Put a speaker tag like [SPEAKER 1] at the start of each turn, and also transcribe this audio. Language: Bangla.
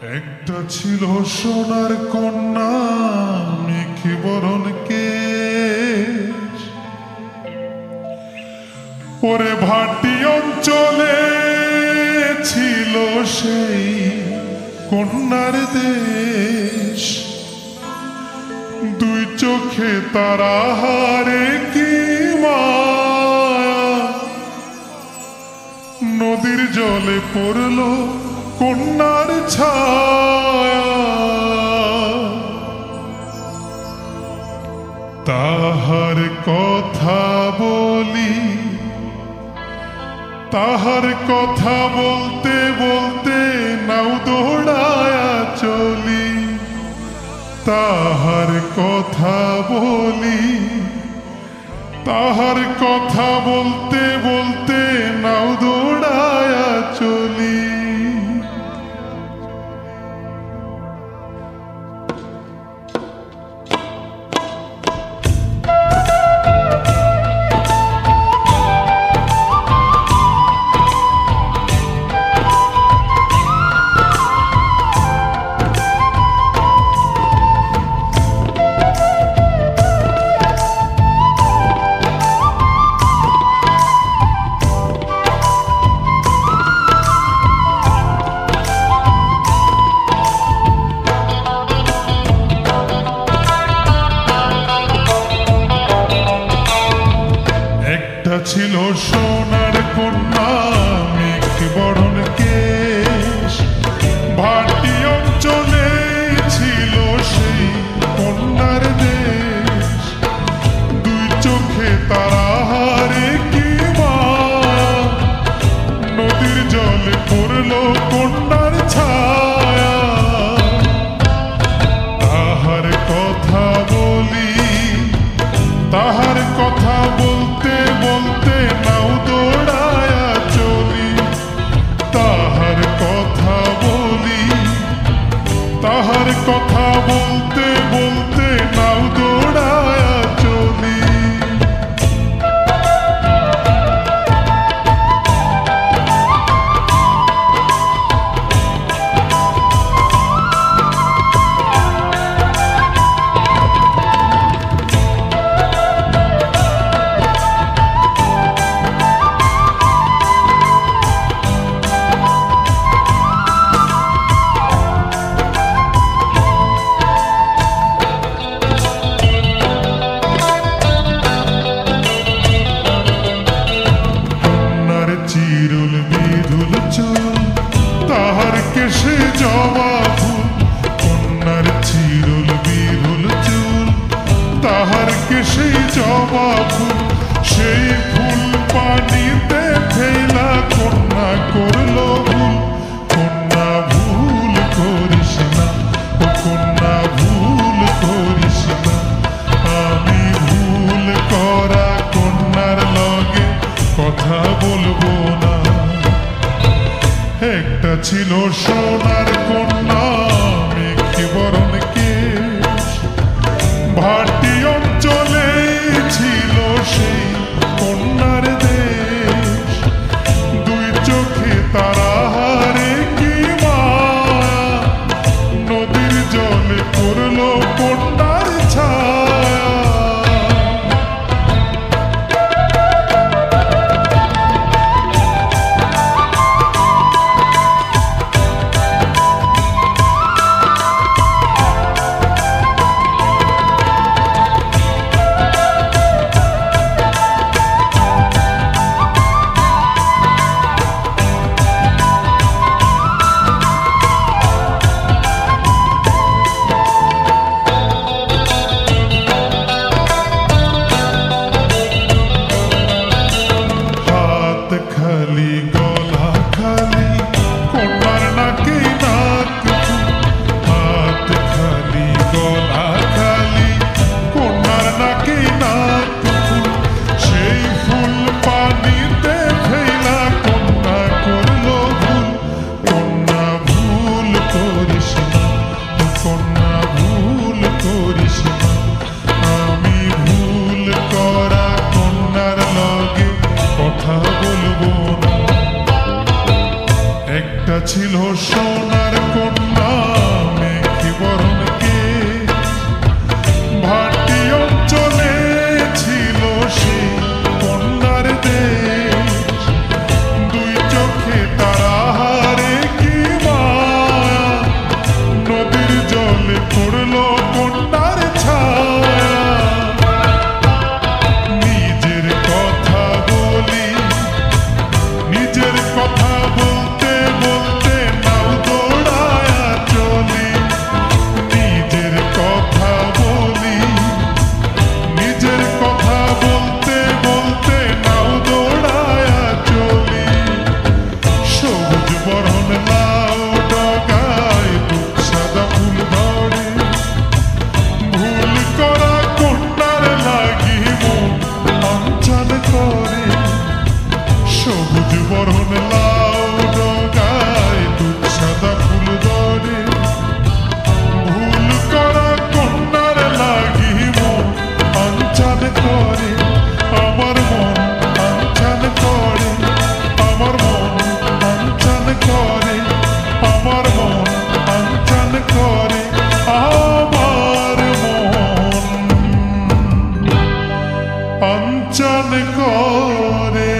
[SPEAKER 1] একটা ছিল সোনার কন্যা মেঘে বরণ কেশ, ওরে ভাটি অঞ্চলে ছিল সেই কন্যার দেশ। দুই চোখে তারা হারে কি মায়া, নদীর জলে পড়ল কন্যার ছায়া। তাহার কথা বলি, তাহার কথা বলতে বলতে নাও দৌড়ায়া চলি। তাহার কথা বলি, তাহার কথা বলতে বলতে নাও দৌড়ায়া চলি। ছিল সোনার কন্যা মেঘে বরণ কেশ, ভাটি অঞ্চলে ছিল সেই কন্যার দেশ। দুই চোখে তারা হারে কি মায়া, নদীর জলে পড়ল কন্যার ছায়া। তাহার কথা বলি, তাহার কথা বলতে বলতে নাও দৌড়ায়া চলি। তাহার কথা বলি, তাহার কথা বলতে বলতে নাও দৌড়ায়া চলি। চিরুল বিরুল চুল তাহার কেশে জবা ফুল, কন্যার চিরুল বিরুল চুল তাহার কেশে জবা ফুল। সেই ফুল পানিতে ফেলা কন্যা করল ভুল। কন্যা ভুল করিস না, ও কন্যা ভুল করিস না। আমি ভুল করা কন্যার লগে কথা বলবো না। একটা ছিল সোনার কন্যা মেঘে বরণ কেশ, ভাটি অঞ্চলে ছিল সেই কন্যার দেশ। দুই চোখে তারা হারে কি মায়া, নদীর জলে পড়ল কন্যার ছায়া। খালি গলা খালি কন্যার নাকে নাক ফুল, হাত খালি গলা খালি কন্যার নাকে নাক ফুল। সেই ফুল পানিতে ফেলা কন্যা করল ভুল। কন্যা ভুল করিস না, কন্যা ভুল করিস না। আমি ভুল করা কন্যার লগে কথা বলবো না। একটা ছিল সোনার কন্যা অঞ্চল করে